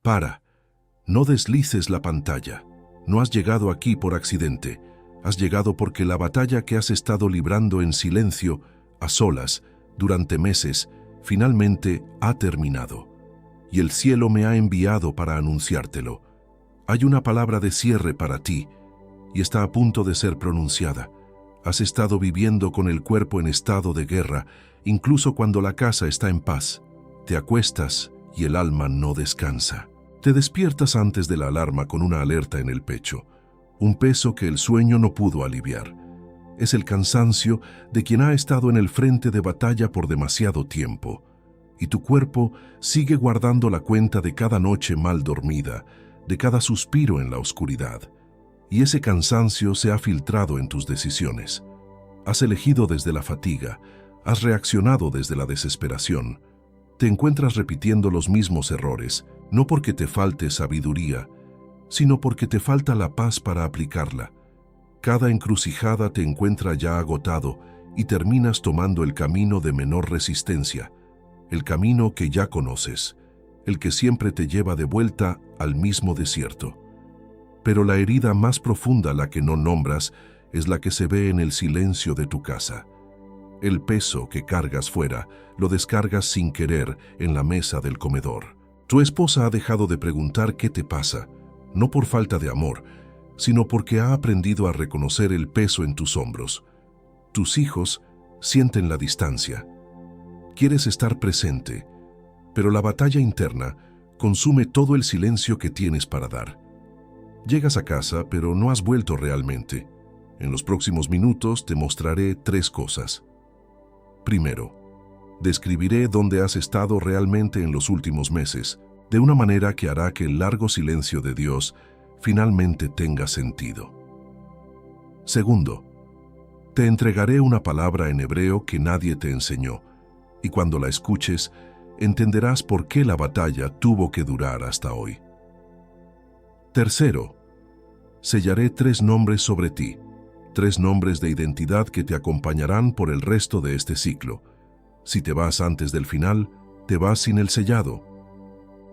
Para, no deslices la pantalla. No has llegado aquí por accidente. Has llegado porque la batalla que has estado librando en silencio, a solas, durante meses, finalmente ha terminado. Y el cielo me ha enviado para anunciártelo. Hay una palabra de cierre para ti, y está a punto de ser pronunciada. Has estado viviendo con el cuerpo en estado de guerra, incluso cuando la casa está en paz. Te acuestas y el alma no descansa. Te despiertas antes de la alarma con una alerta en el pecho, un peso que el sueño no pudo aliviar. Es el cansancio de quien ha estado en el frente de batalla por demasiado tiempo, y tu cuerpo sigue guardando la cuenta de cada noche mal dormida, de cada suspiro en la oscuridad. Y ese cansancio se ha filtrado en tus decisiones. Has elegido desde la fatiga, has reaccionado desde la desesperación. Te encuentras repitiendo los mismos errores, no porque te falte sabiduría, sino porque te falta la paz para aplicarla. Cada encrucijada te encuentra ya agotado y terminas tomando el camino de menor resistencia, el camino que ya conoces, el que siempre te lleva de vuelta al mismo desierto. Pero la herida más profunda, la que no nombras, es la que se ve en el silencio de tu casa. El peso que cargas fuera lo descargas sin querer en la mesa del comedor. Tu esposa ha dejado de preguntar qué te pasa, no por falta de amor, sino porque ha aprendido a reconocer el peso en tus hombros. Tus hijos sienten la distancia. Quieres estar presente, pero la batalla interna consume todo el silencio que tienes para dar. Llegas a casa, pero no has vuelto realmente. En los próximos minutos te mostraré 3 cosas. Primero, describiré dónde has estado realmente en los últimos meses, de una manera que hará que el largo silencio de Dios finalmente tenga sentido. Segundo, te entregaré una palabra en hebreo que nadie te enseñó, y cuando la escuches, entenderás por qué la batalla tuvo que durar hasta hoy. Tercero, sellaré 3 nombres sobre ti, 3 nombres de identidad que te acompañarán por el resto de este ciclo. Si te vas antes del final, te vas sin el sellado.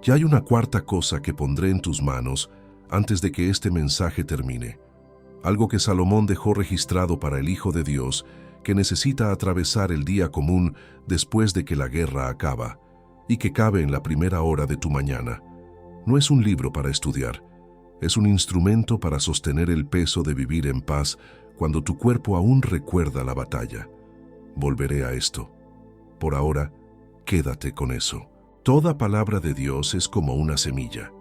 Y hay una cuarta cosa que pondré en tus manos antes de que este mensaje termine. Algo que Salomón dejó registrado para el Hijo de Dios, que necesita atravesar el día común después de que la guerra acaba, y que cabe en la primera hora de tu mañana. No es un libro para estudiar, es un instrumento para sostener el peso de vivir en paz cuando tu cuerpo aún recuerda la batalla. Volveré a esto. Por ahora, quédate con eso. Toda palabra de Dios es como una semilla,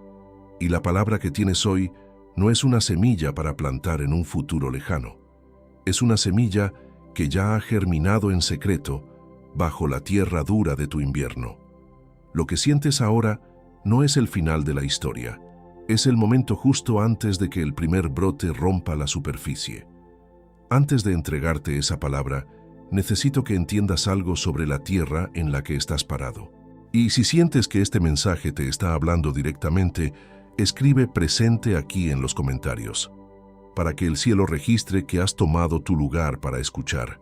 y la palabra que tienes hoy no es una semilla para plantar en un futuro lejano. Es una semilla que ya ha germinado en secreto bajo la tierra dura de tu invierno. Lo que sientes ahora no es el final de la historia, es el momento justo antes de que el primer brote rompa la superficie. Antes de entregarte esa palabra, necesito que entiendas algo sobre la tierra en la que estás parado. Y si sientes que este mensaje te está hablando directamente, escribe presente aquí en los comentarios, para que el cielo registre que has tomado tu lugar para escuchar.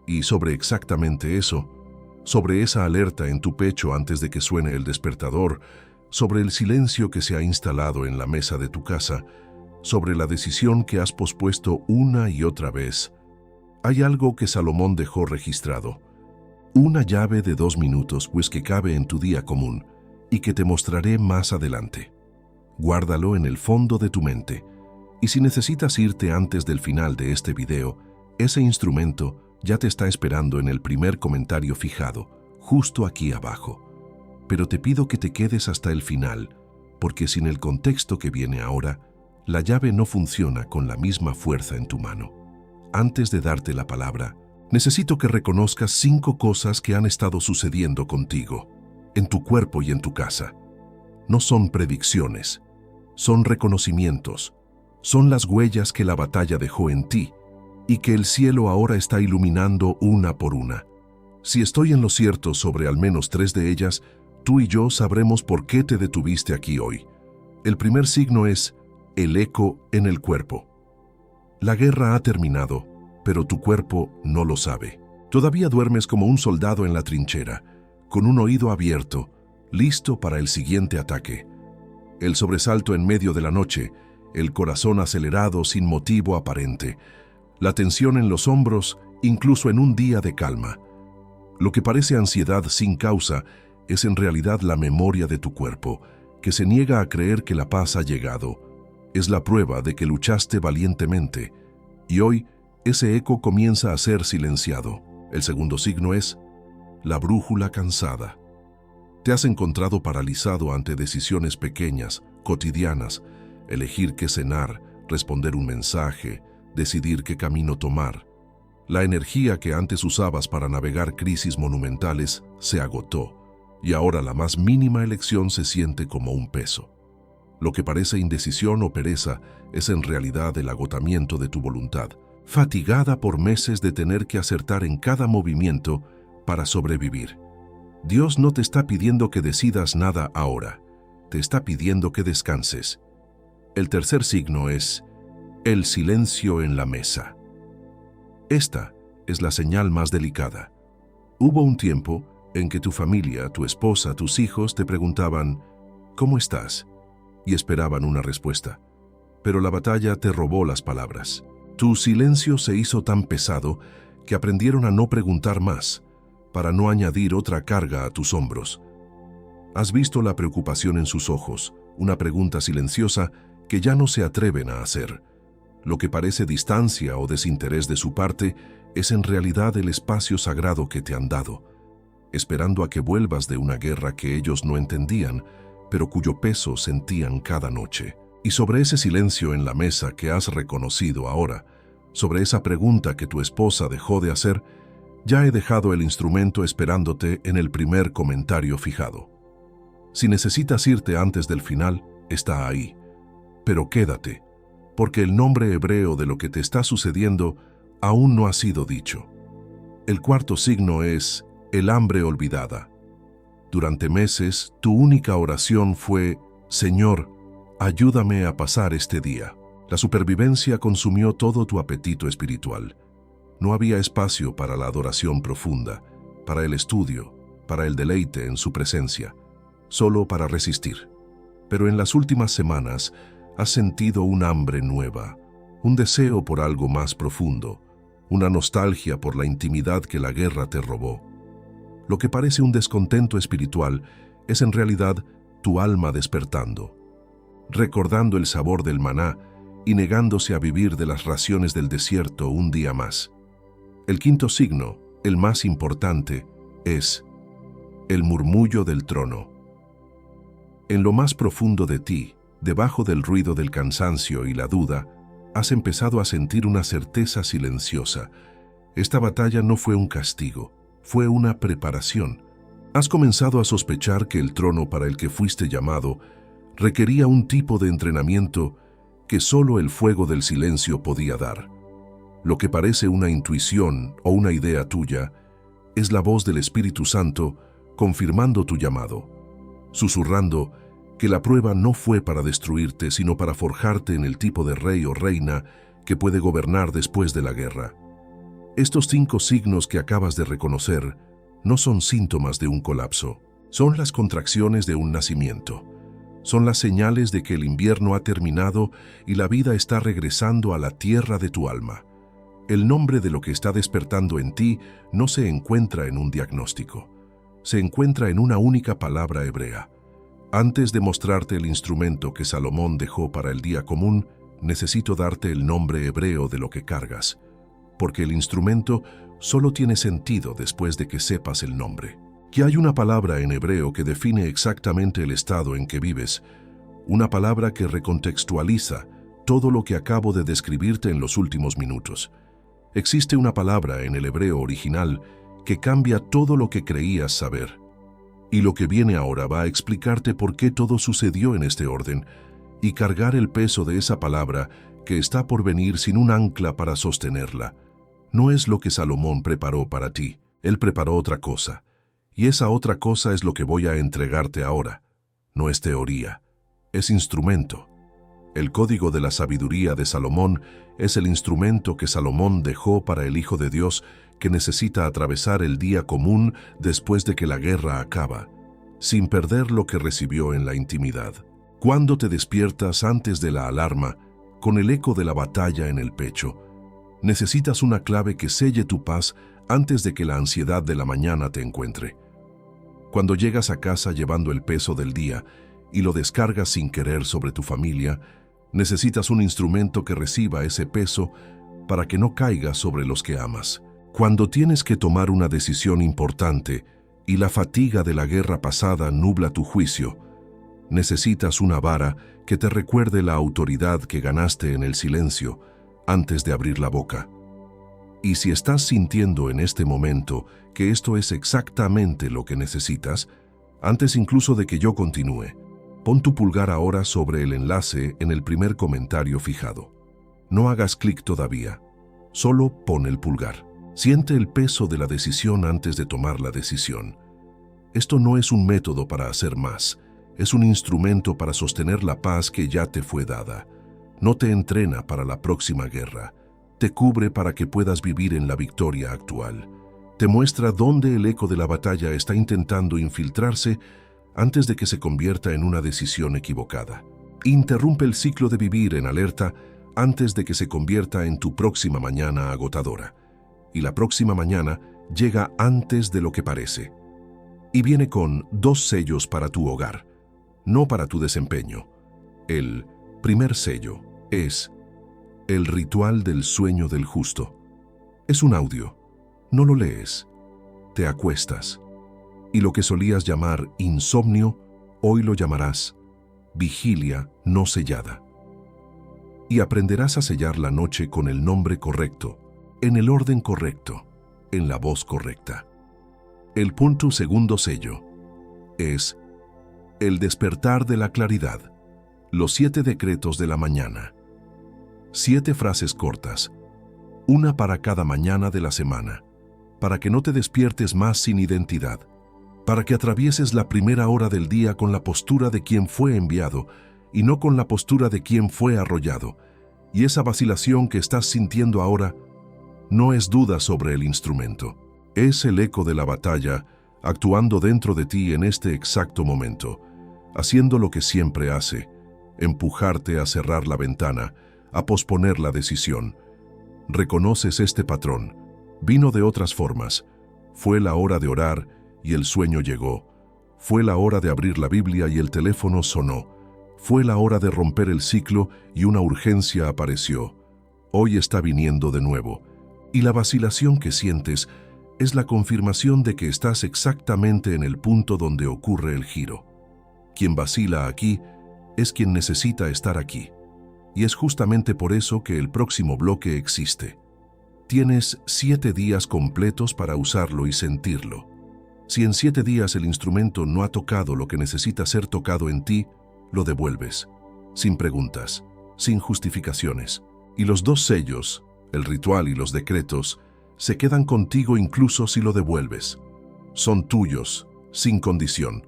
Y sobre exactamente eso, sobre esa alerta en tu pecho antes de que suene el despertador, sobre el silencio que se ha instalado en la mesa de tu casa, sobre la decisión que has pospuesto una y otra vez, hay algo que Salomón dejó registrado. Una llave de 2 minutos, pues que cabe en tu día común, y que te mostraré más adelante. Guárdalo en el fondo de tu mente, y si necesitas irte antes del final de este video, ese instrumento ya te está esperando en el primer comentario fijado, justo aquí abajo. Pero te pido que te quedes hasta el final, porque sin el contexto que viene ahora, la llave no funciona con la misma fuerza en tu mano. Antes de darte la palabra, necesito que reconozcas 5 cosas que han estado sucediendo contigo, en tu cuerpo y en tu casa. No son predicciones, son reconocimientos, son las huellas que la batalla dejó en ti y que el cielo ahora está iluminando una por una. Si estoy en lo cierto sobre al menos 3 de ellas, tú y yo sabremos por qué te detuviste aquí hoy. El primer signo es el eco en el cuerpo. La guerra ha terminado, pero tu cuerpo no lo sabe. Todavía duermes como un soldado en la trinchera, con un oído abierto, listo para el siguiente ataque. el sobresalto en medio de la noche, el corazón acelerado sin motivo aparente, la tensión en los hombros, incluso en un día de calma. Lo que parece ansiedad sin causa es en realidad la memoria de tu cuerpo, que se niega a creer que la paz ha llegado. Es la prueba de que luchaste valientemente, y hoy ese eco comienza a ser silenciado. El segundo signo es la brújula cansada. Te has encontrado paralizado ante decisiones pequeñas, cotidianas, elegir qué cenar, responder un mensaje, decidir qué camino tomar. La energía que antes usabas para navegar crisis monumentales se agotó, y ahora la más mínima elección se siente como un peso. Lo que parece indecisión o pereza es en realidad el agotamiento de tu voluntad, fatigada por meses de tener que acertar en cada movimiento para sobrevivir. Dios no te está pidiendo que decidas nada ahora, te está pidiendo que descanses. El tercer signo es el silencio en la mesa. Esta es la señal más delicada. Hubo un tiempo en que tu familia, tu esposa, tus hijos te preguntaban ¿cómo estás? Y esperaban una respuesta. Pero la batalla te robó las palabras. Tu silencio se hizo tan pesado que aprendieron a no preguntar más, para no añadir otra carga a tus hombros. Has visto la preocupación en sus ojos, una pregunta silenciosa que ya no se atreven a hacer. Lo que parece distancia o desinterés de su parte es en realidad el espacio sagrado que te han dado, esperando a que vuelvas de una guerra que ellos no entendían, pero cuyo peso sentían cada noche. Y sobre ese silencio en la mesa que has reconocido ahora, sobre esa pregunta que tu esposa dejó de hacer, ya he dejado el instrumento esperándote en el primer comentario fijado. Si necesitas irte antes del final, está ahí. Pero quédate, porque el nombre hebreo de lo que te está sucediendo aún no ha sido dicho. El cuarto signo es el hambre olvidada. Durante meses, tu única oración fue, Señor, ayúdame a pasar este día. La supervivencia consumió todo tu apetito espiritual. No había espacio para la adoración profunda, para el estudio, para el deleite en su presencia, solo para resistir. Pero en las últimas semanas has sentido un hambre nueva, un deseo por algo más profundo, una nostalgia por la intimidad que la guerra te robó. Lo que parece un descontento espiritual es en realidad tu alma despertando, recordando el sabor del maná y negándose a vivir de las raciones del desierto un día más. El quinto signo, el más importante, es el murmullo del trono. En lo más profundo de ti, debajo del ruido del cansancio y la duda, has empezado a sentir una certeza silenciosa. Esta batalla no fue un castigo, fue una preparación. Has comenzado a sospechar que el trono para el que fuiste llamado requería un tipo de entrenamiento que solo el fuego del silencio podía dar. Lo que parece una intuición o una idea tuya es la voz del Espíritu Santo confirmando tu llamado, susurrando que la prueba no fue para destruirte, sino para forjarte en el tipo de rey o reina que puede gobernar después de la guerra. Estos 5 signos que acabas de reconocer no son síntomas de un colapso, son las contracciones de un nacimiento. Son las señales de que el invierno ha terminado y la vida está regresando a la tierra de tu alma. El nombre de lo que está despertando en ti no se encuentra en un diagnóstico. Se encuentra en una única palabra hebrea. Antes de mostrarte el instrumento que Salomón dejó para el día común, necesito darte el nombre hebreo de lo que cargas, porque el instrumento solo tiene sentido después de que sepas el nombre. Que hay una palabra en hebreo que define exactamente el estado en que vives, una palabra que recontextualiza todo lo que acabo de describirte en los últimos minutos. Existe una palabra en el hebreo original que cambia todo lo que creías saber. Y lo que viene ahora va a explicarte por qué todo sucedió en este orden y cargar el peso de esa palabra que está por venir sin un ancla para sostenerla. No es lo que Salomón preparó para ti, él preparó otra cosa. Y esa otra cosa es lo que voy a entregarte ahora. No es teoría, es instrumento. El código de la sabiduría de Salomón es el instrumento que Salomón dejó para el Hijo de Dios que necesita atravesar el día común después de que la guerra acaba, sin perder lo que recibió en la intimidad. Cuando te despiertas antes de la alarma, con el eco de la batalla en el pecho, necesitas una clave que selle tu paz antes de que la ansiedad de la mañana te encuentre. Cuando llegas a casa llevando el peso del día y lo descargas sin querer sobre tu familia, necesitas un instrumento que reciba ese peso para que no caiga sobre los que amas. Cuando tienes que tomar una decisión importante y la fatiga de la guerra pasada nubla tu juicio, necesitas una vara que te recuerde la autoridad que ganaste en el silencio antes de abrir la boca. Y si estás sintiendo en este momento que esto es exactamente lo que necesitas, antes incluso de que yo continúe, pon tu pulgar ahora sobre el enlace en el primer comentario fijado. No hagas clic todavía, solo pon el pulgar. Siente el peso de la decisión antes de tomar la decisión. Esto no es un método para hacer más, es un instrumento para sostener la paz que ya te fue dada. No te entrena para la próxima guerra, te cubre para que puedas vivir en la victoria actual. Te muestra dónde el eco de la batalla está intentando infiltrarse antes de que se convierta en una decisión equivocada. Interrumpe el ciclo de vivir en alerta antes de que se convierta en tu próxima mañana agotadora. Y la próxima mañana llega antes de lo que parece. Y viene con 2 sellos para tu hogar, no para tu desempeño. El primer sello es el ritual del sueño del justo. Es un audio. No lo lees. Te acuestas. Y lo que solías llamar insomnio, hoy lo llamarás vigilia no sellada. Y aprenderás a sellar la noche con el nombre correcto, en el orden correcto, en la voz correcta. El segundo sello es el despertar de la claridad, los 7 decretos de la mañana. 7 frases cortas, una para cada mañana de la semana, para que no te despiertes más sin identidad, para que atravieses la primera hora del día con la postura de quien fue enviado y no con la postura de quien fue arrollado. Y esa vacilación que estás sintiendo ahora no es duda sobre el instrumento, es el eco de la batalla actuando dentro de ti en este exacto momento, haciendo lo que siempre hace, empujarte a cerrar la ventana, a posponer la decisión. Reconoces este patrón, vino de otras formas, fue la hora de orar y el sueño llegó, fue la hora de abrir la Biblia y el teléfono sonó, fue la hora de romper el ciclo y una urgencia apareció. Hoy está viniendo de nuevo, y la vacilación que sientes es la confirmación de que estás exactamente en el punto donde ocurre el giro. Quien vacila aquí es quien necesita estar aquí, y es justamente por eso que el próximo bloque existe. Tienes 7 días completos para usarlo y sentirlo. Si en 7 días el instrumento no ha tocado lo que necesita ser tocado en ti, lo devuelves, sin preguntas, sin justificaciones. Y los 2 sellos, el ritual y los decretos, se quedan contigo incluso si lo devuelves. Son tuyos, sin condición.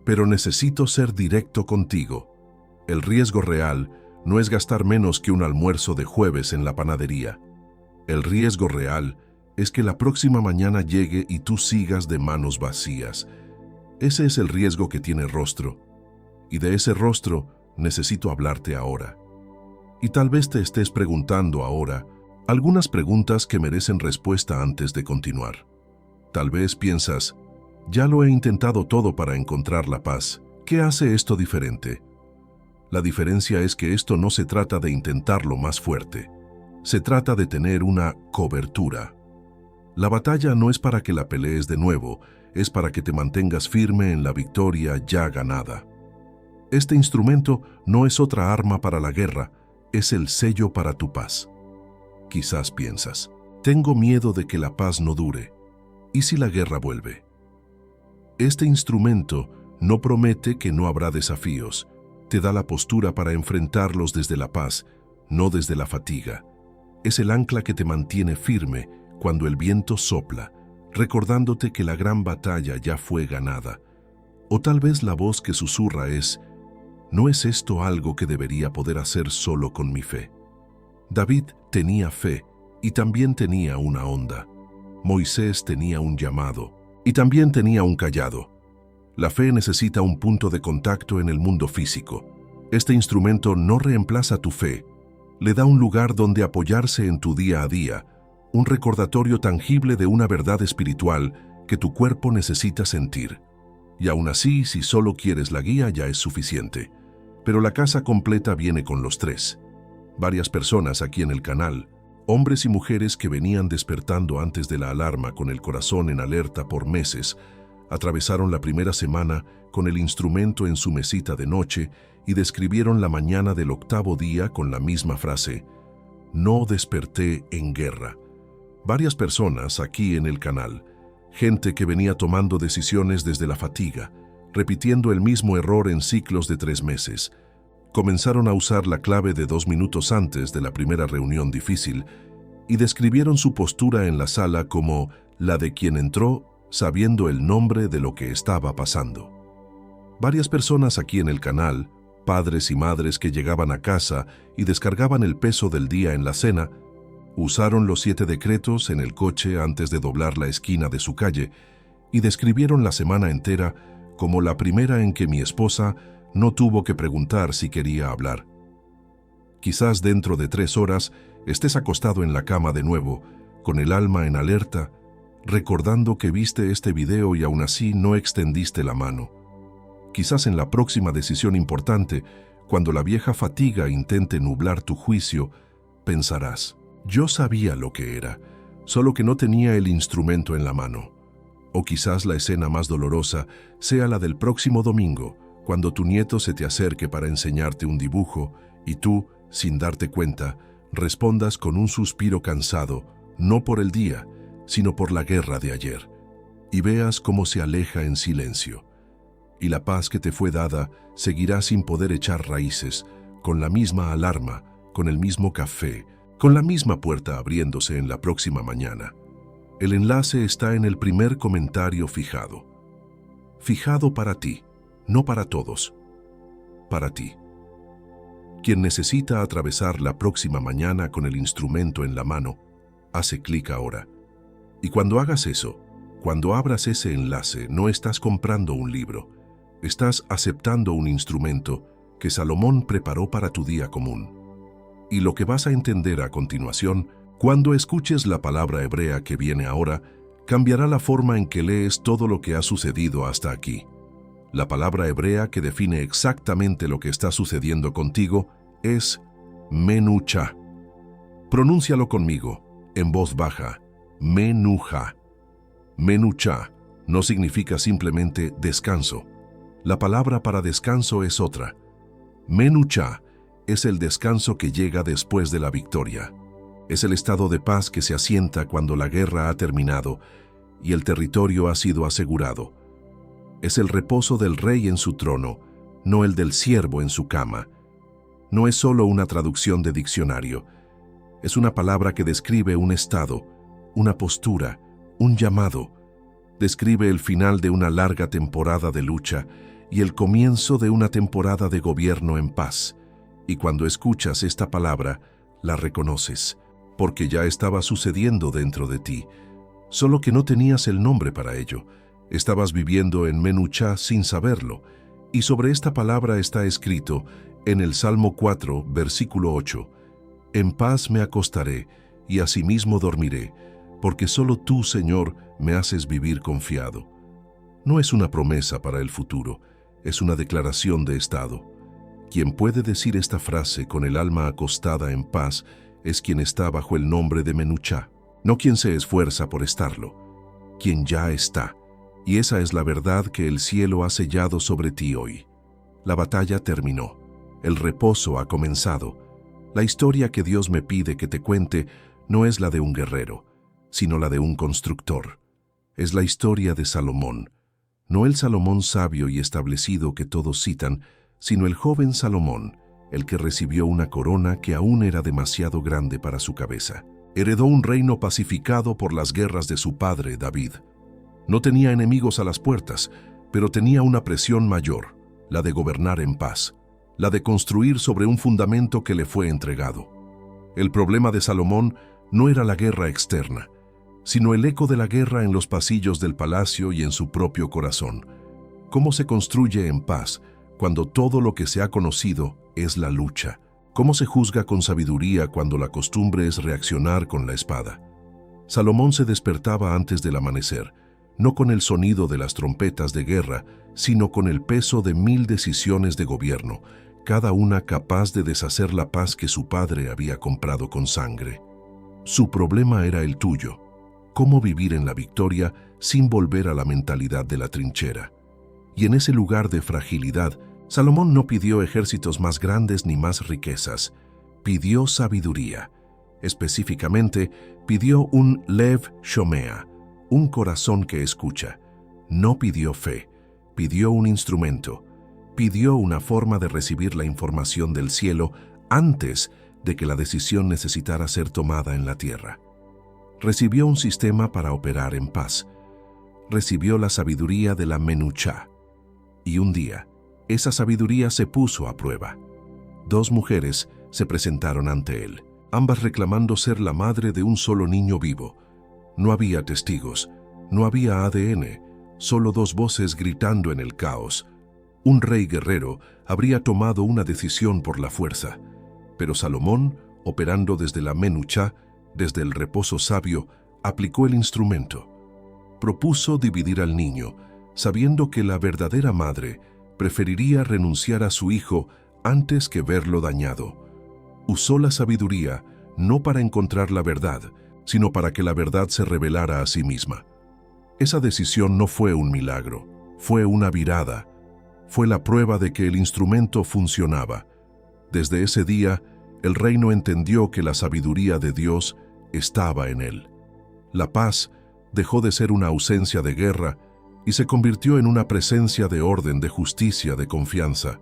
Pero necesito ser directo contigo. El riesgo real no es gastar menos que un almuerzo de jueves en la panadería. El riesgo real es que la próxima mañana llegue y tú sigas de manos vacías. Ese es el riesgo que tiene rostro. Y de ese rostro necesito hablarte ahora. Y tal vez te estés preguntando ahora algunas preguntas que merecen respuesta antes de continuar. Tal vez piensas, ya lo he intentado todo para encontrar la paz. ¿Qué hace esto diferente? La diferencia es que esto no se trata de intentarlo más fuerte. Se trata de tener una cobertura. La batalla no es para que la pelees de nuevo, es para que te mantengas firme en la victoria ya ganada. Este instrumento no es otra arma para la guerra, es el sello para tu paz. Quizás piensas, tengo miedo de que la paz no dure. ¿Y si la guerra vuelve? Este instrumento no promete que no habrá desafíos, te da la postura para enfrentarlos desde la paz, no desde la fatiga. Es el ancla que te mantiene firme cuando el viento sopla, recordándote que la gran batalla ya fue ganada. O tal vez la voz que susurra es, ¿no es esto algo que debería poder hacer solo con mi fe? David tenía fe y también tenía una onda. Moisés tenía un llamado y también tenía un cayado. La fe necesita un punto de contacto en el mundo físico. Este instrumento no reemplaza tu fe, le da un lugar donde apoyarse en tu día a día, un recordatorio tangible de una verdad espiritual que tu cuerpo necesita sentir. Y aún así, si solo quieres la guía, ya es suficiente. Pero la casa completa viene con los tres. Varias personas aquí en el canal, hombres y mujeres que venían despertando antes de la alarma con el corazón en alerta por meses, atravesaron la primera semana con el instrumento en su mesita de noche y describieron la mañana del 8º día con la misma frase: no desperté en guerra. Varias personas aquí en el canal, gente que venía tomando decisiones desde la fatiga, repitiendo el mismo error en ciclos de 3 meses, comenzaron a usar la clave de 2 minutos antes de la primera reunión difícil y describieron su postura en la sala como la de quien entró sabiendo el nombre de lo que estaba pasando. Varias personas aquí en el canal, padres y madres que llegaban a casa y descargaban el peso del día en la cena, usaron los 7 decretos en el coche antes de doblar la esquina de su calle y describieron la semana entera como la primera en que mi esposa no tuvo que preguntar si quería hablar. Quizás dentro de 3 horas estés acostado en la cama de nuevo, con el alma en alerta, recordando que viste este video y aún así no extendiste la mano. Quizás en la próxima decisión importante, cuando la vieja fatiga intente nublar tu juicio, pensarás: yo sabía lo que era, solo que no tenía el instrumento en la mano. O quizás la escena más dolorosa sea la del próximo domingo, cuando tu nieto se te acerque para enseñarte un dibujo y tú, sin darte cuenta, respondas con un suspiro cansado, no por el día, sino por la guerra de ayer, y veas cómo se aleja en silencio. Y la paz que te fue dada seguirá sin poder echar raíces, con la misma alarma, con el mismo café, con la misma puerta abriéndose en la próxima mañana. El enlace está en el primer comentario fijado. Fijado para ti, no para todos. Para ti. Quien necesita atravesar la próxima mañana con el instrumento en la mano, hace clic ahora. Y cuando hagas eso, cuando abras ese enlace, no estás comprando un libro, estás aceptando un instrumento que Salomón preparó para tu día común. Y lo que vas a entender a continuación, cuando escuches la palabra hebrea que viene ahora, cambiará la forma en que lees todo lo que ha sucedido hasta aquí. La palabra hebrea que define exactamente lo que está sucediendo contigo es menucha. Pronúncialo conmigo, en voz baja: menuja. Menucha no significa simplemente descanso. La palabra para descanso es otra. Menucha es el descanso que llega después de la victoria. Es el estado de paz que se asienta cuando la guerra ha terminado y el territorio ha sido asegurado. Es el reposo del rey en su trono, no el del siervo en su cama. No es solo una traducción de diccionario. Es una palabra que describe un estado, una postura, un llamado. Describe el final de una larga temporada de lucha y el comienzo de una temporada de gobierno en paz. Y cuando escuchas esta palabra, la reconoces, porque ya estaba sucediendo dentro de ti, solo que no tenías el nombre para ello. Estabas viviendo en menucha sin saberlo, y sobre esta palabra está escrito en el Salmo 4, versículo 8: en paz me acostaré y asimismo dormiré, porque solo tú, Señor, me haces vivir confiado. No es una promesa para el futuro, es una declaración de estado. Quien puede decir esta frase con el alma acostada en paz es quien está bajo el nombre de menucha, no quien se esfuerza por estarlo, quien ya está. Y esa es la verdad que el cielo ha sellado sobre ti hoy. La batalla terminó, el reposo ha comenzado. La historia que Dios me pide que te cuente no es la de un guerrero, sino la de un constructor. Es la historia de Salomón, no el Salomón sabio y establecido que todos citan, sino el joven Salomón, el que recibió una corona que aún era demasiado grande para su cabeza. Heredó un reino pacificado por las guerras de su padre, David. No tenía enemigos a las puertas, pero tenía una presión mayor, la de gobernar en paz, la de construir sobre un fundamento que le fue entregado. El problema de Salomón no era la guerra externa, sino el eco de la guerra en los pasillos del palacio y en su propio corazón. ¿Cómo se construye en paz cuando todo lo que se ha conocido es la lucha? ¿Cómo se juzga con sabiduría cuando la costumbre es reaccionar con la espada? Salomón se despertaba antes del amanecer, no con el sonido de las trompetas de guerra, sino con el peso de 1000 decisiones de gobierno, cada una capaz de deshacer la paz que su padre había comprado con sangre. Su problema era el tuyo: cómo vivir en la victoria sin volver a la mentalidad de la trinchera. Y en ese lugar de fragilidad, Salomón no pidió ejércitos más grandes ni más riquezas, pidió sabiduría. Específicamente, pidió un Lev Shomea, un corazón que escucha. No pidió fe, pidió un instrumento, pidió una forma de recibir la información del cielo antes de que la decisión necesitara ser tomada en la tierra. Recibió un sistema para operar en paz. Recibió la sabiduría de la Menuchá. Y un día, esa sabiduría se puso a prueba. 2 mujeres se presentaron ante él, ambas reclamando ser la madre de un solo niño vivo. No había testigos, no había ADN, solo 2 voces gritando en el caos. Un rey guerrero habría tomado una decisión por la fuerza, pero Salomón, operando desde la Menuchá, desde el reposo sabio, aplicó el instrumento. Propuso dividir al niño, sabiendo que la verdadera madre preferiría renunciar a su hijo antes que verlo dañado. Usó la sabiduría no para encontrar la verdad, sino para que la verdad se revelara a sí misma. Esa decisión no fue un milagro, fue una virada. Fue la prueba de que el instrumento funcionaba. Desde ese día, el reino entendió que la sabiduría de Dios estaba en él. La paz dejó de ser una ausencia de guerra y se convirtió en una presencia de orden, de justicia, de confianza.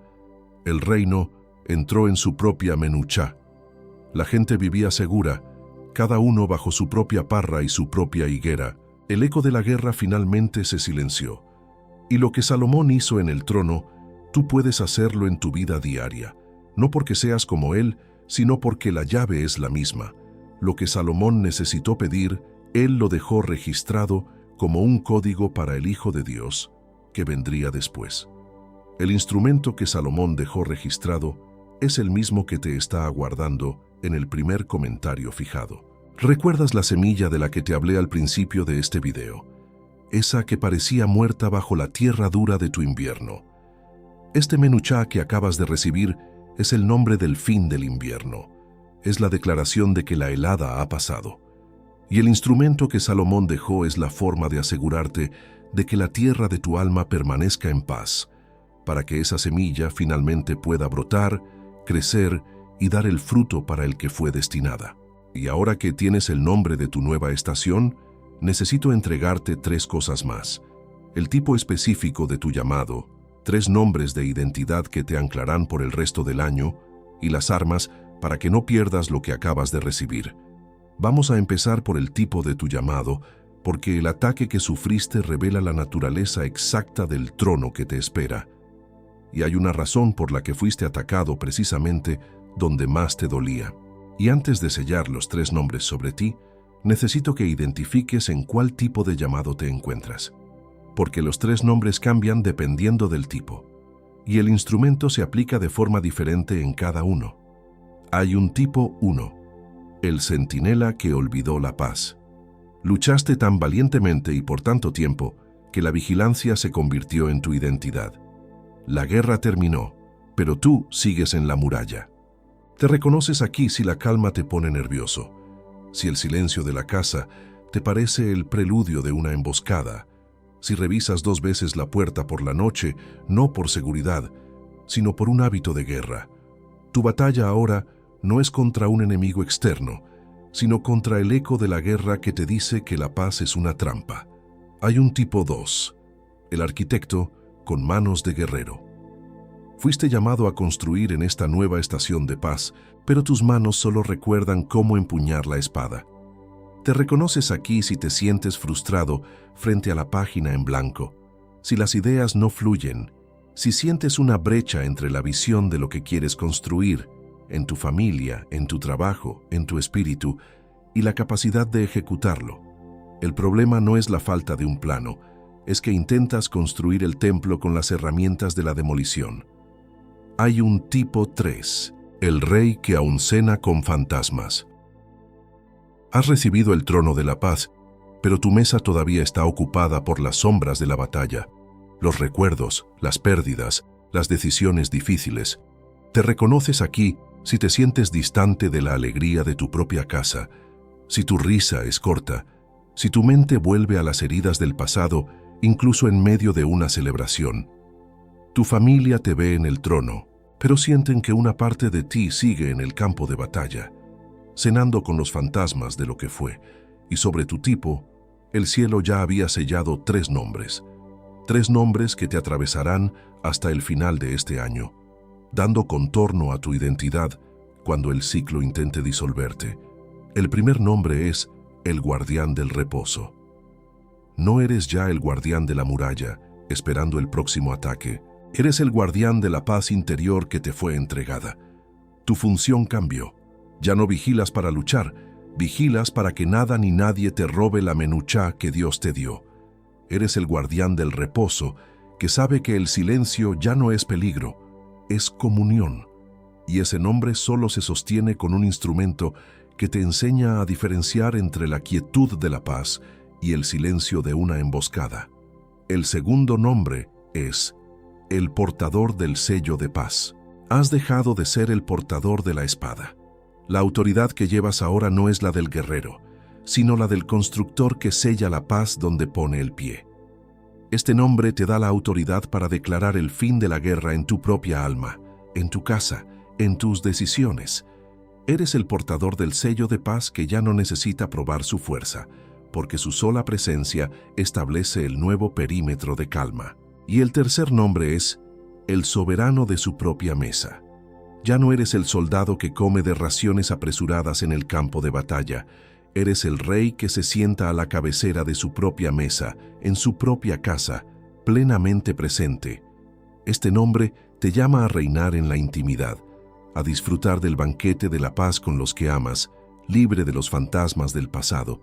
El reino entró en su propia Menuchá. La gente vivía segura, cada uno bajo su propia parra y su propia higuera. El eco de la guerra finalmente se silenció. Y lo que Salomón hizo en el trono, tú puedes hacerlo en tu vida diaria, no porque seas como él, sino porque la llave es la misma. Lo que Salomón necesitó pedir, él lo dejó registrado como un código para el Hijo de Dios, que vendría después. El instrumento que Salomón dejó registrado es el mismo que te está aguardando en el primer comentario fijado. ¿Recuerdas la semilla de la que te hablé al principio de este video? Esa que parecía muerta bajo la tierra dura de tu invierno. Este Menuchá que acabas de recibir es el nombre del fin del invierno. Es la declaración de que la helada ha pasado. Y el instrumento que Salomón dejó es la forma de asegurarte de que la tierra de tu alma permanezca en paz, para que esa semilla finalmente pueda brotar, crecer y dar el fruto para el que fue destinada. Y ahora que tienes el nombre de tu nueva estación, necesito entregarte 3 cosas más: el tipo específico de tu llamado, 3 nombres de identidad que te anclarán por el resto del año, y las armas para que no pierdas lo que acabas de recibir. Vamos a empezar por el tipo de tu llamado, porque el ataque que sufriste revela la naturaleza exacta del trono que te espera. Y hay una razón por la que fuiste atacado precisamente donde más te dolía. Y antes de sellar los 3 nombres sobre ti, necesito que identifiques en cuál tipo de llamado te encuentras, porque los 3 nombres cambian dependiendo del tipo, y el instrumento se aplica de forma diferente en cada uno. Hay un tipo 1, el centinela que olvidó la paz. Luchaste tan valientemente y por tanto tiempo que la vigilancia se convirtió en tu identidad. La guerra terminó, pero tú sigues en la muralla. Te reconoces aquí si la calma te pone nervioso, si el silencio de la casa te parece el preludio de una emboscada, si revisas 2 veces la puerta por la noche, no por seguridad, sino por un hábito de guerra. Tu batalla ahora no es contra un enemigo externo, sino contra el eco de la guerra que te dice que la paz es una trampa. Hay un tipo 2, el arquitecto con manos de guerrero. Fuiste llamado a construir en esta nueva estación de paz, pero tus manos solo recuerdan cómo empuñar la espada. Te reconoces aquí si te sientes frustrado frente a la página en blanco, si las ideas no fluyen, si sientes una brecha entre la visión de lo que quieres construir, en tu familia, en tu trabajo, en tu espíritu, y la capacidad de ejecutarlo. El problema no es la falta de un plano, es que intentas construir el templo con las herramientas de la demolición. Hay un tipo 3, el rey que aún cena con fantasmas. Has recibido el trono de la paz, pero tu mesa todavía está ocupada por las sombras de la batalla, los recuerdos, las pérdidas, las decisiones difíciles. Te reconoces aquí si te sientes distante de la alegría de tu propia casa, si tu risa es corta, si tu mente vuelve a las heridas del pasado, incluso en medio de una celebración. Tu familia te ve en el trono, pero sienten que una parte de ti sigue en el campo de batalla, cenando con los fantasmas de lo que fue, y sobre tu tipo, el cielo ya había sellado 3 nombres. 3 nombres que te atravesarán hasta el final de este año, dando contorno a tu identidad cuando el ciclo intente disolverte. El primer nombre es el guardián del reposo. No eres ya el guardián de la muralla, esperando el próximo ataque. Eres el guardián de la paz interior que te fue entregada. Tu función cambió. Ya no vigilas para luchar, vigilas para que nada ni nadie te robe la menuchá que Dios te dio. Eres el guardián del reposo, que sabe que el silencio ya no es peligro, es comunión. Y ese nombre solo se sostiene con un instrumento que te enseña a diferenciar entre la quietud de la paz y el silencio de una emboscada. El segundo nombre es el portador del sello de paz. Has dejado de ser el portador de la espada. La autoridad que llevas ahora no es la del guerrero, sino la del constructor que sella la paz donde pone el pie. Este nombre te da la autoridad para declarar el fin de la guerra en tu propia alma, en tu casa, en tus decisiones. Eres el portador del sello de paz que ya no necesita probar su fuerza, porque su sola presencia establece el nuevo perímetro de calma. Y el tercer nombre es el soberano de su propia mesa. Ya no eres el soldado que come de raciones apresuradas en el campo de batalla. Eres el rey que se sienta a la cabecera de su propia mesa, en su propia casa, plenamente presente. Este nombre te llama a reinar en la intimidad, a disfrutar del banquete de la paz con los que amas, libre de los fantasmas del pasado.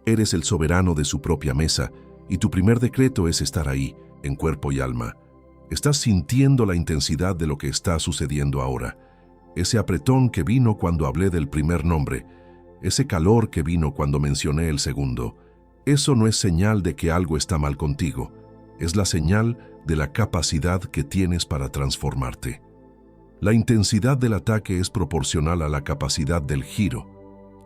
Eres el soberano de su propia mesa, y tu primer decreto es estar ahí, en cuerpo y alma. Estás sintiendo la intensidad de lo que está sucediendo ahora. Ese apretón que vino cuando hablé del primer nombre, ese calor que vino cuando mencioné el segundo, eso no es señal de que algo está mal contigo, es la señal de la capacidad que tienes para transformarte. La intensidad del ataque es proporcional a la capacidad del giro.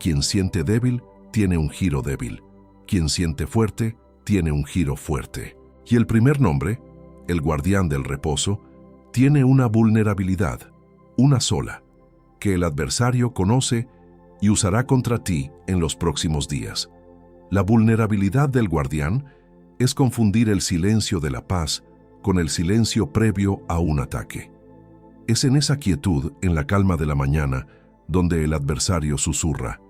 Quien siente débil, tiene un giro débil. Quien siente fuerte, tiene un giro fuerte. Y el primer nombre, el guardián del reposo, tiene una vulnerabilidad, una sola, que el adversario conoce y usará contra ti en los próximos días. La vulnerabilidad del guardián es confundir el silencio de la paz con el silencio previo a un ataque. Es en esa quietud, en la calma de la mañana, donde el adversario susurra: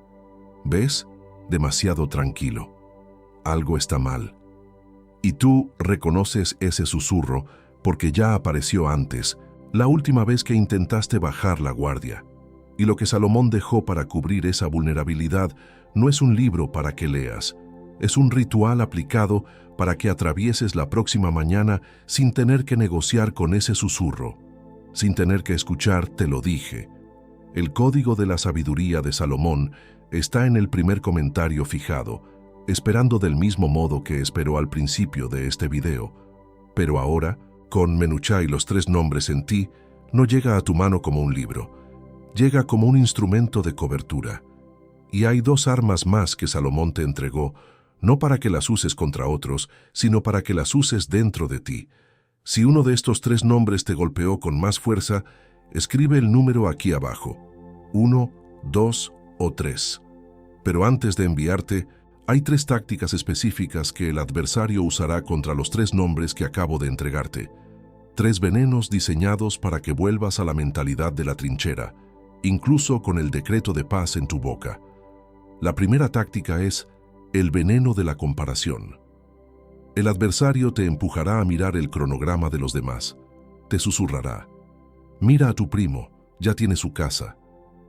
¿ves? Demasiado tranquilo. Algo está mal. Y tú reconoces ese susurro porque ya apareció antes, la última vez que intentaste bajar la guardia. Y lo que Salomón dejó para cubrir esa vulnerabilidad no es un libro para que leas, es un ritual aplicado para que atravieses la próxima mañana sin tener que negociar con ese susurro, sin tener que escuchar "te lo dije". El código de la sabiduría de Salomón está en el primer comentario fijado, esperando del mismo modo que esperó al principio de este video. Pero ahora, con Menuchá y los 3 nombres en ti, no llega a tu mano como un libro, llega como un instrumento de cobertura. Y hay 2 armas más que Salomón te entregó, no para que las uses contra otros, sino para que las uses dentro de ti. Si uno de estos 3 nombres te golpeó con más fuerza, escribe el número aquí abajo: 1, 2 o 3. Pero antes de enviarte, hay 3 tácticas específicas que el adversario usará contra los 3 nombres que acabo de entregarte. 3 venenos diseñados para que vuelvas a la mentalidad de la trinchera, incluso con el decreto de paz en tu boca. La primera táctica es el veneno de la comparación. El adversario te empujará a mirar el cronograma de los demás. Te susurrará: mira a tu primo, ya tiene su casa.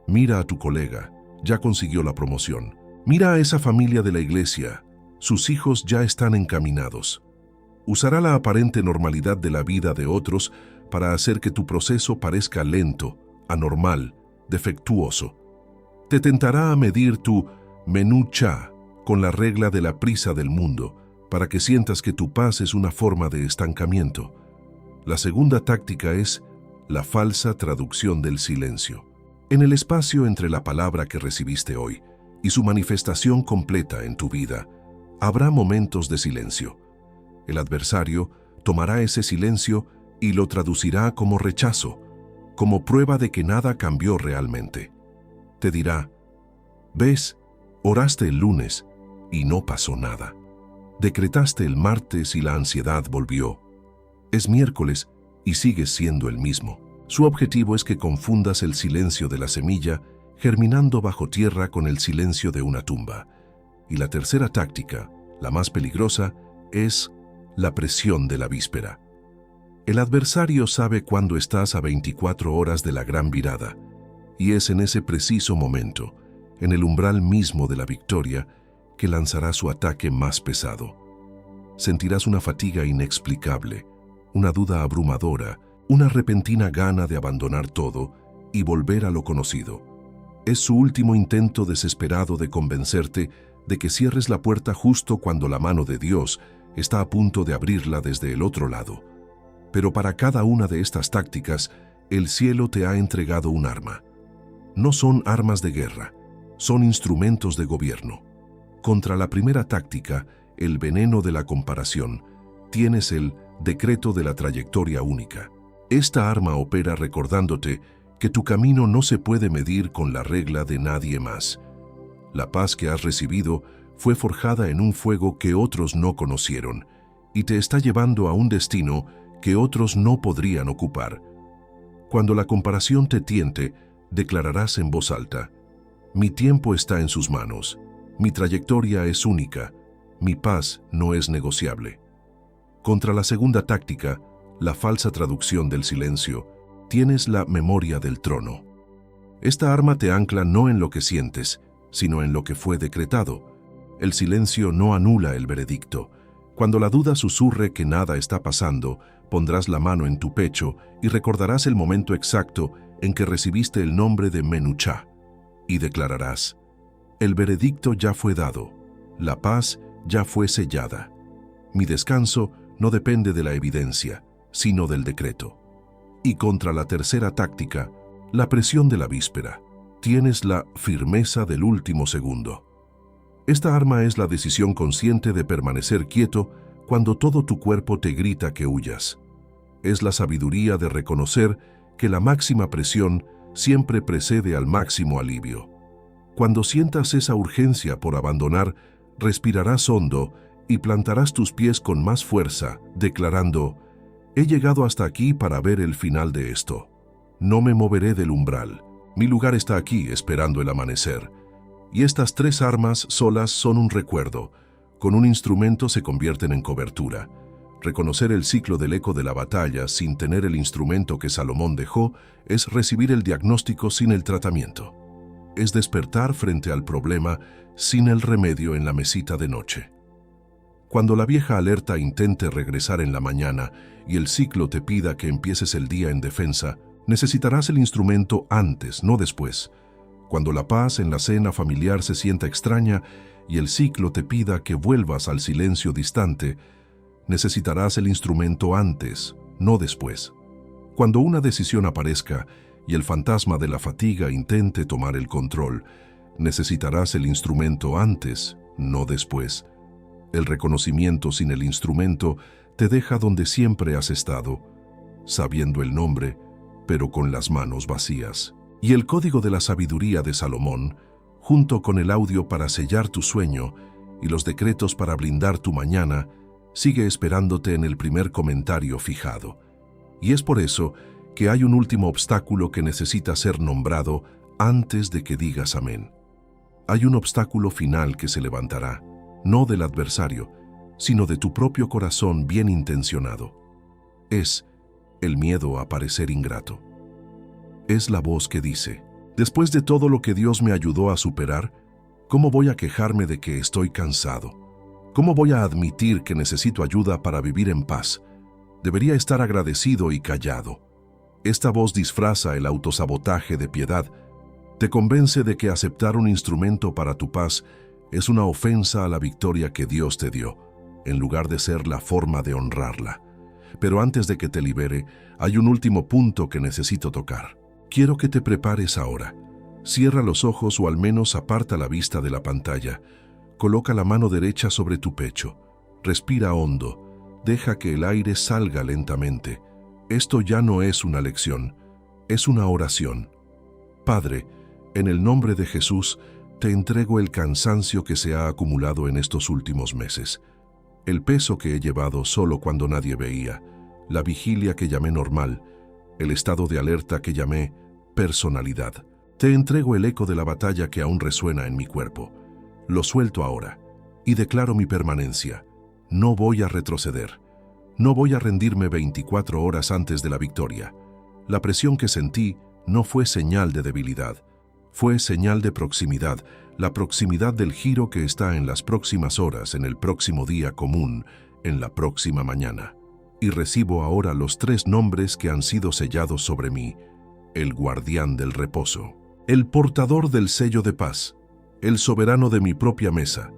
Mira a tu colega, ya consiguió la promoción. Mira a esa familia de la iglesia, sus hijos ya están encaminados. Usará la aparente normalidad de la vida de otros para hacer que tu proceso parezca lento, anormal, defectuoso. Te tentará a medir tu menú cha con la regla de la prisa del mundo, para que sientas que tu paz es una forma de estancamiento. La segunda táctica es la falsa traducción del silencio. En el espacio entre la palabra que recibiste hoy y su manifestación completa en tu vida, habrá momentos de silencio. El adversario tomará ese silencio y lo traducirá como rechazo, como prueba de que nada cambió realmente. Te dirá: «¿Ves? Oraste el lunes y no pasó nada. Decretaste el martes y la ansiedad volvió. Es miércoles y sigues siendo el mismo». Su objetivo es que confundas el silencio de la semilla germinando bajo tierra con el silencio de una tumba. Y la tercera táctica, la más peligrosa, es la presión de la víspera. El adversario sabe cuándo estás a 24 horas de la gran virada, y es en ese preciso momento, en el umbral mismo de la victoria, que lanzará su ataque más pesado. Sentirás una fatiga inexplicable, una duda abrumadora, una repentina gana de abandonar todo y volver a lo conocido. Es su último intento desesperado de convencerte de que cierres la puerta justo cuando la mano de Dios está a punto de abrirla desde el otro lado. Pero para cada una de estas tácticas, el cielo te ha entregado un arma. No son armas de guerra, son instrumentos de gobierno. Contra la primera táctica, el veneno de la comparación, tienes el decreto de la trayectoria única. Esta arma opera recordándote que tu camino no se puede medir con la regla de nadie más. La paz que has recibido fue forjada en un fuego que otros no conocieron y te está llevando a un destino que otros no podrían ocupar. Cuando la comparación te tiente, declararás en voz alta: «Mi tiempo está en sus manos, mi trayectoria es única, mi paz no es negociable». Contra la segunda táctica, la falsa traducción del silencio, tienes la memoria del trono. Esta arma te ancla no en lo que sientes, sino en lo que fue decretado. El silencio no anula el veredicto. Cuando la duda susurre que nada está pasando, pondrás la mano en tu pecho y recordarás el momento exacto en que recibiste el nombre de Menuchá, y declararás: «El veredicto ya fue dado, la paz ya fue sellada. Mi descanso no depende de la evidencia, sino del decreto». Y contra la tercera táctica, la presión de la víspera, tienes la firmeza del último segundo. Esta arma es la decisión consciente de permanecer quieto cuando todo tu cuerpo te grita que huyas. Es la sabiduría de reconocer que la máxima presión siempre precede al máximo alivio. Cuando sientas esa urgencia por abandonar, respirarás hondo y plantarás tus pies con más fuerza, declarando: «He llegado hasta aquí para ver el final de esto. No me moveré del umbral. Mi lugar está aquí esperando el amanecer». Y estas tres armas solas son un recuerdo. Con un instrumento se convierten en cobertura. Reconocer el ciclo del eco de la batalla sin tener el instrumento que Salomón dejó es recibir el diagnóstico sin el tratamiento. Es despertar frente al problema sin el remedio en la mesita de noche. Cuando la vieja alerta intente regresar en la mañana y el ciclo te pida que empieces el día en defensa, necesitarás el instrumento antes, no después. Cuando la paz en la cena familiar se sienta extraña y el ciclo te pida que vuelvas al silencio distante, necesitarás el instrumento antes, no después. Cuando una decisión aparezca y el fantasma de la fatiga intente tomar el control, necesitarás el instrumento antes, no después. El reconocimiento sin el instrumento te deja donde siempre has estado, sabiendo el nombre, pero con las manos vacías. Y el código de la sabiduría de Salomón, junto con el audio para sellar tu sueño y los decretos para blindar tu mañana, sigue esperándote en el primer comentario fijado. Y es por eso que hay un último obstáculo que necesita ser nombrado antes de que digas amén. Hay un obstáculo final que se levantará, no del adversario, sino de tu propio corazón bien intencionado. Es el miedo a parecer ingrato. Es la voz que dice: después de todo lo que Dios me ayudó a superar, ¿cómo voy a quejarme de que estoy cansado? ¿Cómo voy a admitir que necesito ayuda para vivir en paz? Debería estar agradecido y callado. Esta voz disfraza el autosabotaje de piedad. Te convence de que aceptar un instrumento para tu paz es una ofensa a la victoria que Dios te dio, en lugar de ser la forma de honrarla. Pero antes de que te libere, hay un último punto que necesito tocar. Quiero que te prepares ahora. Cierra los ojos o al menos aparta la vista de la pantalla. Coloca la mano derecha sobre tu pecho. Respira hondo. Deja que el aire salga lentamente. Esto ya no es una lección, es una oración. Padre, en el nombre de Jesús, te entrego el cansancio que se ha acumulado en estos últimos meses. El peso que he llevado solo cuando nadie veía, la vigilia que llamé normal, el estado de alerta que llamé personalidad. Te entrego el eco de la batalla que aún resuena en mi cuerpo. Lo suelto ahora y declaro mi permanencia. No voy a retroceder. No voy a rendirme 24 horas antes de la victoria. La presión que sentí no fue señal de debilidad, fue señal de proximidad, la proximidad del giro que está en las próximas horas, en el próximo día común, en la próxima mañana. Y recibo ahora los 3 nombres que han sido sellados sobre mí: el guardián del reposo, el portador del sello de paz, el soberano de mi propia mesa,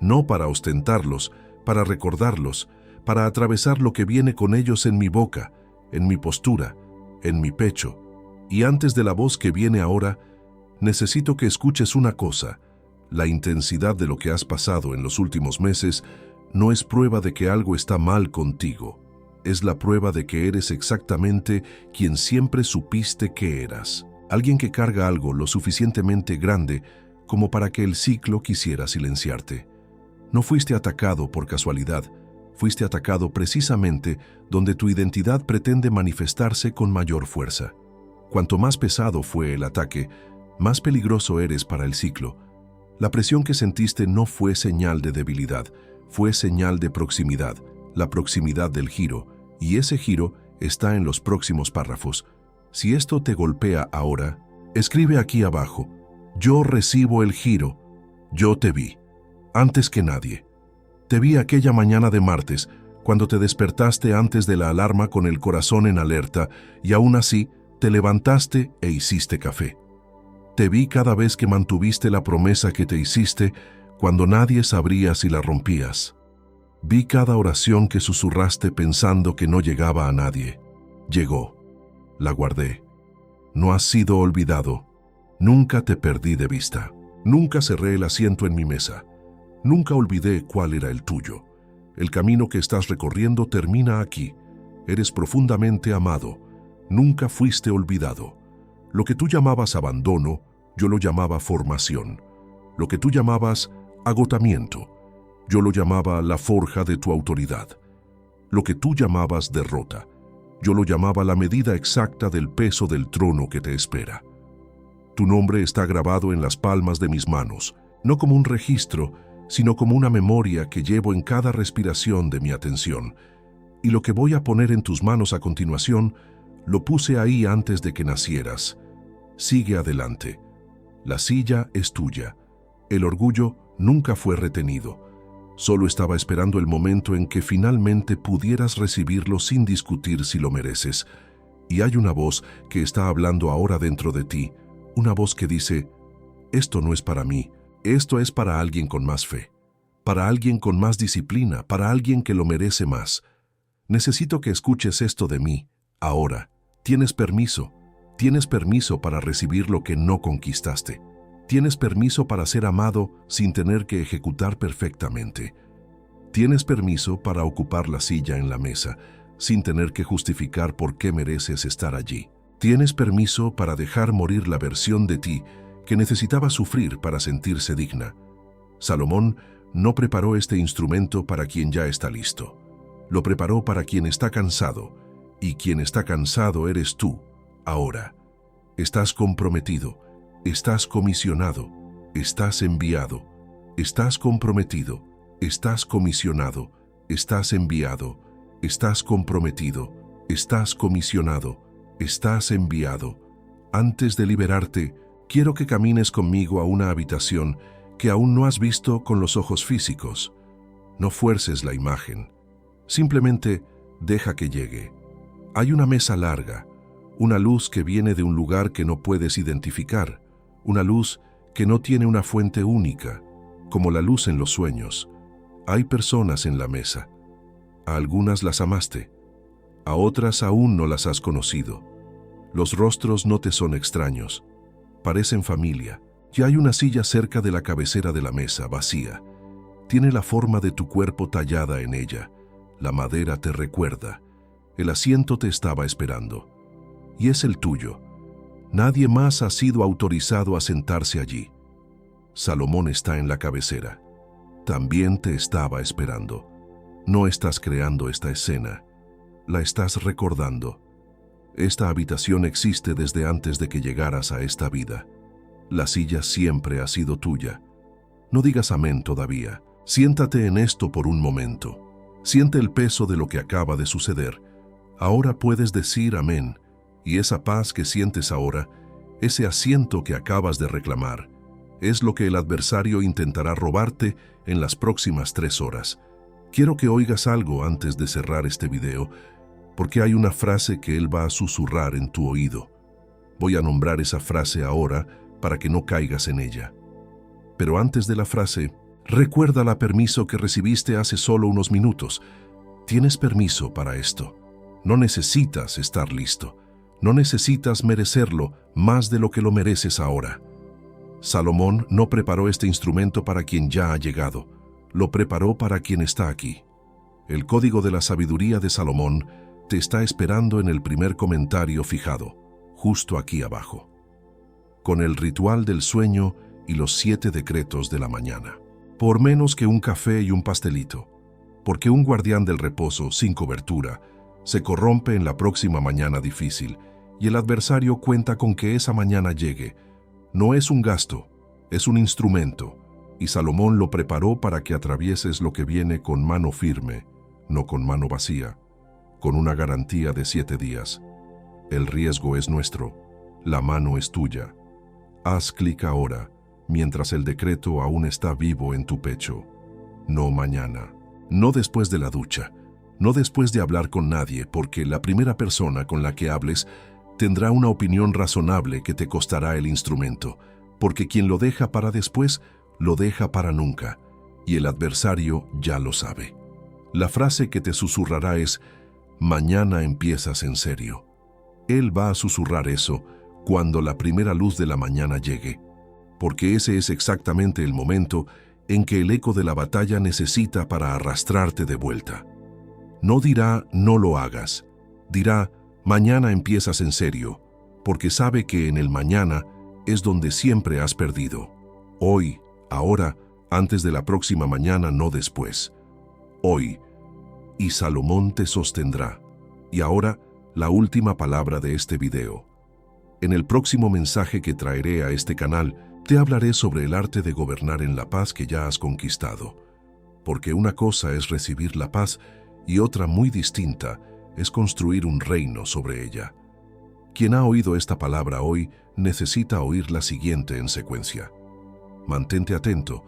no para ostentarlos, para recordarlos, para atravesar lo que viene con ellos en mi boca, en mi postura, en mi pecho. Y antes de la voz que viene ahora, necesito que escuches una cosa. La intensidad de lo que has pasado en los últimos meses no es prueba de que algo está mal contigo. Es la prueba de que eres exactamente quien siempre supiste que eras. Alguien que carga algo lo suficientemente grande como para que el ciclo quisiera silenciarte. No fuiste atacado por casualidad. Fuiste atacado precisamente donde tu identidad pretende manifestarse con mayor fuerza. Cuanto más pesado fue el ataque, más peligroso eres para el ciclo. La presión que sentiste no fue señal de debilidad, fue señal de proximidad, la proximidad del giro, y ese giro está en los próximos párrafos. Si esto te golpea ahora, escribe aquí abajo: yo recibo el giro, yo te vi, antes que nadie. Te vi aquella mañana de martes, cuando te despertaste antes de la alarma con el corazón en alerta, y aún así te levantaste e hiciste café. Te vi cada vez que mantuviste la promesa que te hiciste cuando nadie sabría si la rompías. Vi cada oración que susurraste pensando que no llegaba a nadie. Llegó. La guardé. No has sido olvidado. Nunca te perdí de vista. Nunca cerré el asiento en mi mesa. Nunca olvidé cuál era el tuyo. El camino que estás recorriendo termina aquí. Eres profundamente amado. Nunca fuiste olvidado. Lo que tú llamabas abandono, yo lo llamaba formación. Lo que tú llamabas agotamiento, yo lo llamaba la forja de tu autoridad. Lo que tú llamabas derrota, yo lo llamaba la medida exacta del peso del trono que te espera. Tu nombre está grabado en las palmas de mis manos, no como un registro, sino como una memoria que llevo en cada respiración de mi atención. Y lo que voy a poner en tus manos a continuación, lo puse ahí antes de que nacieras. Sigue adelante. La silla es tuya. El orgullo nunca fue retenido. Solo estaba esperando el momento en que finalmente pudieras recibirlo sin discutir si lo mereces. Y hay una voz que está hablando ahora dentro de ti, una voz que dice: esto no es para mí, esto es para alguien con más fe, para alguien con más disciplina, para alguien que lo merece más. Necesito que escuches esto de mí, ahora. Tienes permiso para recibir lo que no conquistaste. Tienes permiso para ser amado sin tener que ejecutar perfectamente. Tienes permiso para ocupar la silla en la mesa sin tener que justificar por qué mereces estar allí. Tienes permiso para dejar morir la versión de ti que necesitaba sufrir para sentirse digna. Salomón no preparó este instrumento para quien ya está listo. Lo preparó para quien está cansado, y quien está cansado eres tú, ahora. Estás comprometido, estás comisionado, estás enviado, estás comprometido, estás comisionado, estás enviado, estás comprometido, estás comisionado, estás enviado. Antes de liberarte, quiero que camines conmigo a una habitación que aún no has visto con los ojos físicos. No fuerces la imagen. Simplemente deja que llegue. Hay una mesa larga, una luz que viene de un lugar que no puedes identificar, una luz que no tiene una fuente única, como la luz en los sueños. Hay personas en la mesa. A algunas las amaste, a otras aún no las has conocido. Los rostros no te son extraños, parecen familia. Ya hay una silla cerca de la cabecera de la mesa, vacía. Tiene la forma de tu cuerpo tallada en ella. La madera te recuerda. El asiento te estaba esperando. Y es el tuyo. Nadie más ha sido autorizado a sentarse allí. Salomón está en la cabecera. También te estaba esperando. No estás creando esta escena. La estás recordando. Esta habitación existe desde antes de que llegaras a esta vida. La silla siempre ha sido tuya. No digas amén todavía. Siéntate en esto por un momento. Siente el peso de lo que acaba de suceder. Ahora puedes decir amén. Y esa paz que sientes ahora, ese asiento que acabas de reclamar, es lo que el adversario intentará robarte en las próximas 3 horas. Quiero que oigas algo antes de cerrar este video, porque hay una frase que él va a susurrar en tu oído. Voy a nombrar esa frase ahora para que no caigas en ella. Pero antes de la frase, recuerda el permiso que recibiste hace solo unos minutos. Tienes permiso para esto. No necesitas estar listo. No necesitas merecerlo más de lo que lo mereces ahora. Salomón no preparó este instrumento para quien ya ha llegado. Lo preparó para quien está aquí. El código de la sabiduría de Salomón te está esperando en el primer comentario fijado, justo aquí abajo, con el ritual del sueño y los 7 decretos de la mañana. Por menos que un café y un pastelito, porque un guardián del reposo sin cobertura se corrompe en la próxima mañana difícil y el adversario cuenta con que esa mañana llegue. No es un gasto, es un instrumento, y Salomón lo preparó para que atravieses lo que viene con mano firme, no con mano vacía, con una garantía de 7 días. El riesgo es nuestro, la mano es tuya. Haz clic ahora, mientras el decreto aún está vivo en tu pecho. No mañana, no después de la ducha, no después de hablar con nadie, porque la primera persona con la que hables tendrá una opinión razonable que te costará el instrumento, porque quien lo deja para después, lo deja para nunca, y el adversario ya lo sabe. La frase que te susurrará es: mañana empiezas en serio. Él va a susurrar eso cuando la primera luz de la mañana llegue, porque ese es exactamente el momento en que el eco de la batalla necesita para arrastrarte de vuelta. No dirá no lo hagas, dirá mañana empiezas en serio, porque sabe que en el mañana es donde siempre has perdido. Hoy, ahora, antes de la próxima mañana, no después. Hoy, y Salomón te sostendrá. Y ahora, la última palabra de este video. En el próximo mensaje que traeré a este canal, te hablaré sobre el arte de gobernar en la paz que ya has conquistado. Porque una cosa es recibir la paz y otra muy distinta es construir un reino sobre ella. Quien ha oído esta palabra hoy necesita oír la siguiente en secuencia. Mantente atento,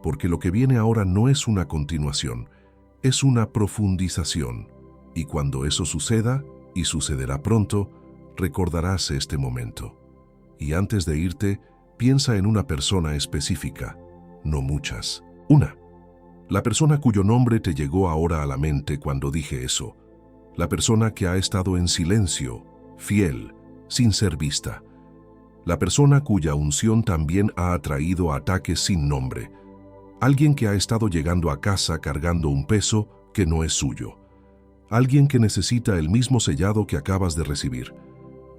porque lo que viene ahora no es una continuación, es una profundización. Y cuando eso suceda, y sucederá pronto, recordarás este momento. Y antes de irte, piensa en una persona específica, no muchas. Una. La persona cuyo nombre te llegó ahora a la mente cuando dije eso. La persona que ha estado en silencio, fiel, sin ser vista. La persona cuya unción también ha atraído ataques sin nombre. Alguien que ha estado llegando a casa cargando un peso que no es suyo. Alguien que necesita el mismo sellado que acabas de recibir.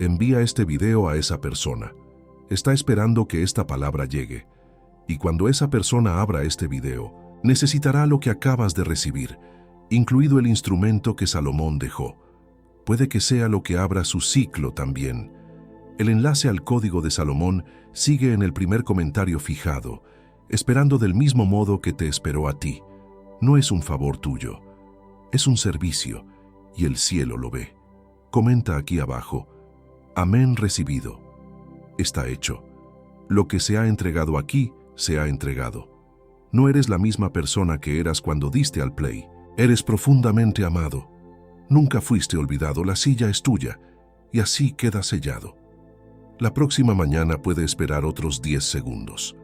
Envía este video a esa persona. Está esperando que esta palabra llegue. Y cuando esa persona abra este video, necesitará lo que acabas de recibir, incluido el instrumento que Salomón dejó. Puede que sea lo que abra su ciclo también. El enlace al código de Salomón sigue en el primer comentario fijado, esperando del mismo modo que te esperó a ti. No es un favor tuyo, es un servicio, y el cielo lo ve. Comenta aquí abajo: amén recibido. Está hecho. Lo que se ha entregado aquí, se ha entregado. No eres la misma persona que eras cuando diste al play. Eres profundamente amado. Nunca fuiste olvidado, la silla es tuya, y así queda sellado. La próxima mañana puede esperar otros 10 segundos.